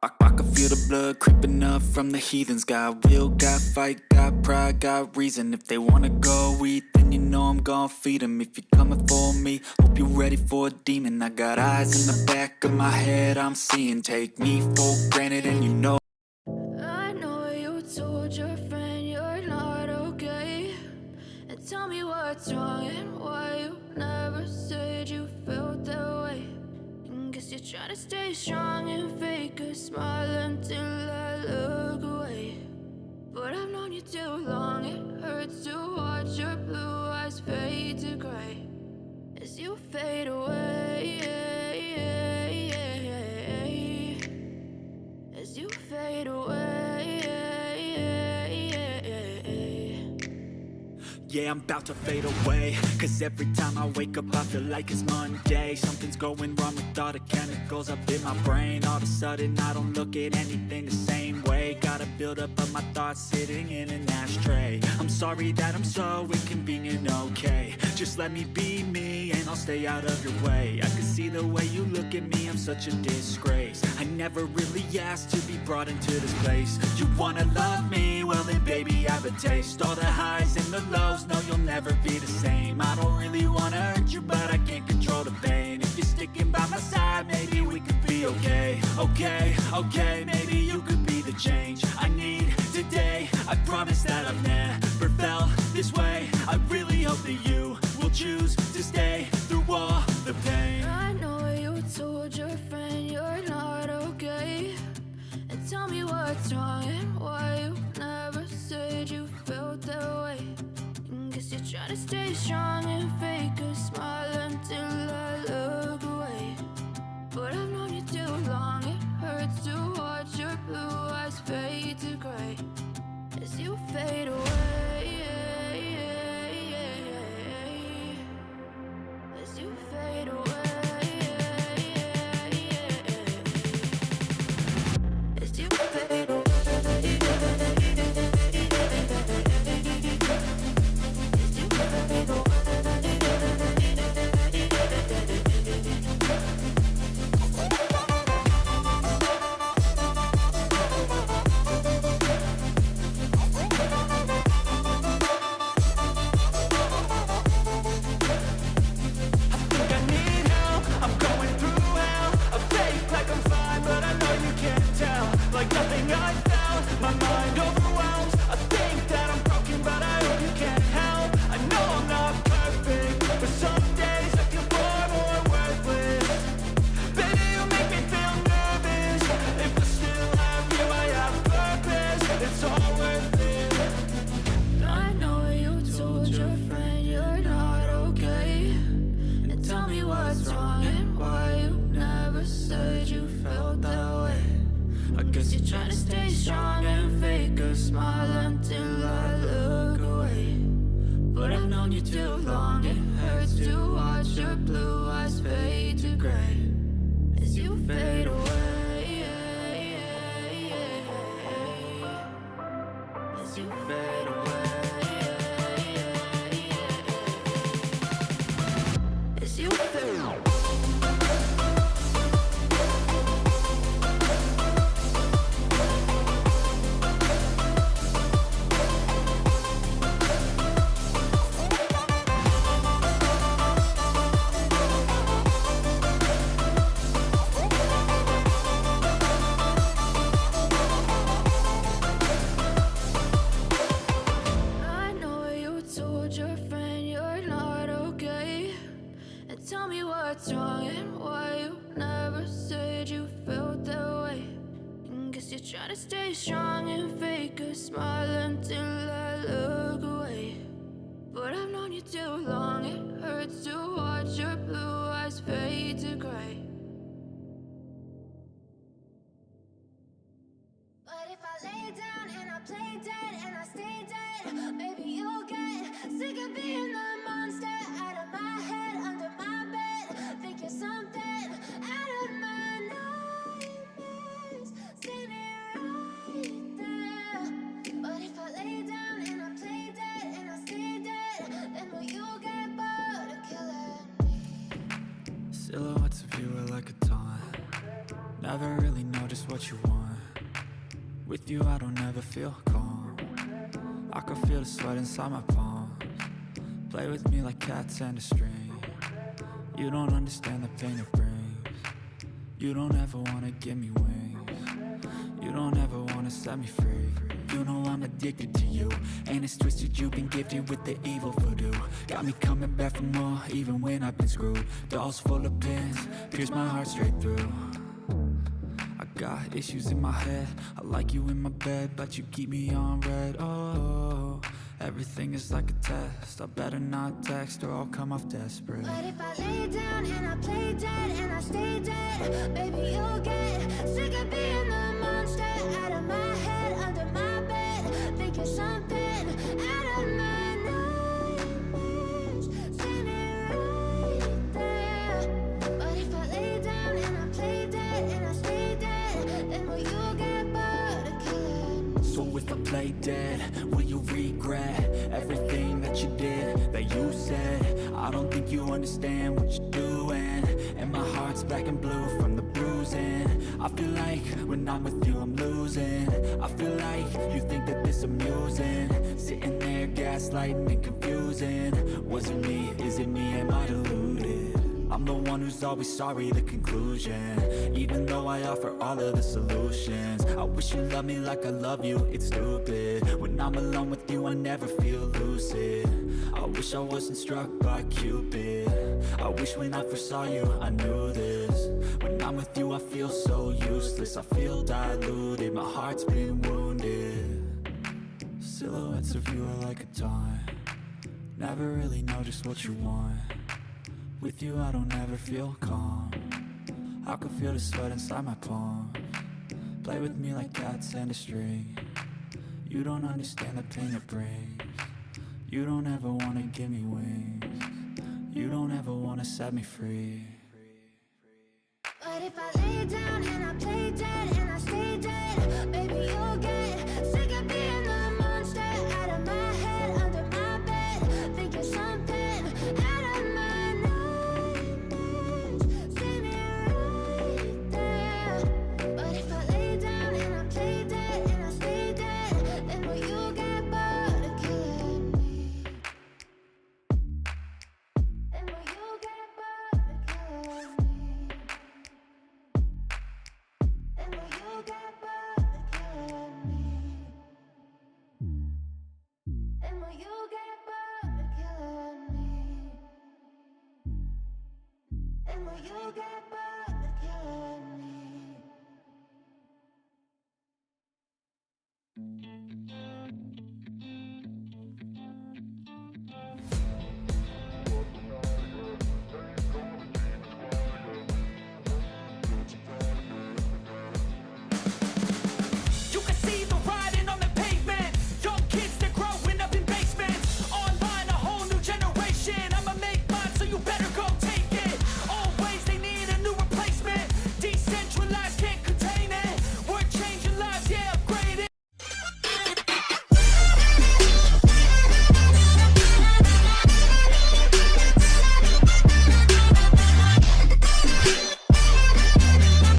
I can feel the blood creeping up from the heathens. Got will, got fight, got pride, got reason. If they wanna go eat, then you know I'm gon' feed them. If you're coming for me, hope you're ready for a demon. I got eyes in the back of my head, I'm seeing. Take me for granted and you know. I know you told your friend you're not okay, and tell me what's wrong and why you never said you felt that way. Guess you're trying to stay strong and fake a smile until I look away. But I've known you too long, it hurts to watch your blue eyes fade to gray as you fade away, as you fade away. Yeah, I'm about to fade away, cause every time I wake up I feel like it's Monday. Something's going wrong with all the chemicals up in my brain. All of a sudden I don't look at anything the same way. Got a buildup of my thoughts sitting in an ashtray. I'm sorry that I'm so inconvenient, okay. Just let me be me and I'll stay out of your way. I can see the way you look at me, I'm such a disgrace. I never really asked to be brought into this place. You wanna love me? Well then baby have a taste. All the highs and the lows, no you'll never be the same. I don't really wanna hurt you but I can't control the pain. If you're sticking by my side, maybe we could be okay. Okay, maybe you could be the change I need today. I promise that I've never felt this way. I really hope that you will choose to stay through all the pain. I know you told your friend you're not okay, and tell me what's wrong and why you never said you felt that way. Guess you're trying to stay strong and fake a smile until I look away. But I've known you too long, it hurts to watch your blue eyes fade to gray as you fade away, as you fade away, as you fade away. Trying to stay strong and fake a smile until I look away. But I've known you too long, it hurts to watch your blue eyes fade to gray. But if I lay down and I play dead and I stay dead, maybe you'll get sick of being the monster out of my head, under my bed. Think you're something out of my nightmares, standing right there. But if I lay down and I play dead and I stay dead, then will you get bored of killing me? Silhouettes of you are like a taunt. Never really know just what you want. With you I don't ever feel calm. I can feel the sweat inside my palms. Play with me like cats and a string. You don't understand the pain it brings. You don't ever wanna give me wings. You don't ever wanna set me free. You know I'm addicted to you, and it's twisted, you've been gifted with the evil voodoo. Got me coming back for more, even when I've been screwed. Dolls full of pins, pierce my heart straight through. I got issues in my head, I like you in my bed, but you keep me on red. Oh, everything is like a test, I better not text or I'll come off desperate. But if I lay down and I play dead and I stay dead, baby, you'll get sick of being the monster out of my head, under my bed. Think you're something out of my nightmares, standing right there. But if I lay down and I play dead and I stay dead, then will you get bored of killing me? So if I play dead, will you regret everything that you did, that you said? I don't think you understand what you're doing, and my heart's black and blue from the bruising. I feel like when I'm with you I'm losing. I feel like you think that this amusing, sitting there gaslighting and confusing. Was it me? Is it me? Am I deluded? I'm the one who's always sorry, the conclusion. Even though I offer all of the solutions, I wish you loved me like I love you, it's stupid. When I'm alone with you I never feel lucid. I wish I wasn't struck by Cupid. I wish when I first saw you I knew this. When I'm with you I feel so useless, I feel diluted, my heart's been wounded. Silhouettes of you are like a taunt. Never really know just what you want. With you I don't ever feel calm. I can feel the sweat inside my palms. Play with me like cats and a string. You don't understand the pain it brings. You don't ever wanna give me wings. You don't ever wanna set me free. But if I lay down and I play dead and I stay dead, baby, you'll get sick of being the monster out of my head, under my bed. Think you're something out of my nightmares, standing right there. But if I lay down and I play dead and I stay dead, then will you get bored of killing me? Then will you get bored of killing me? And will you get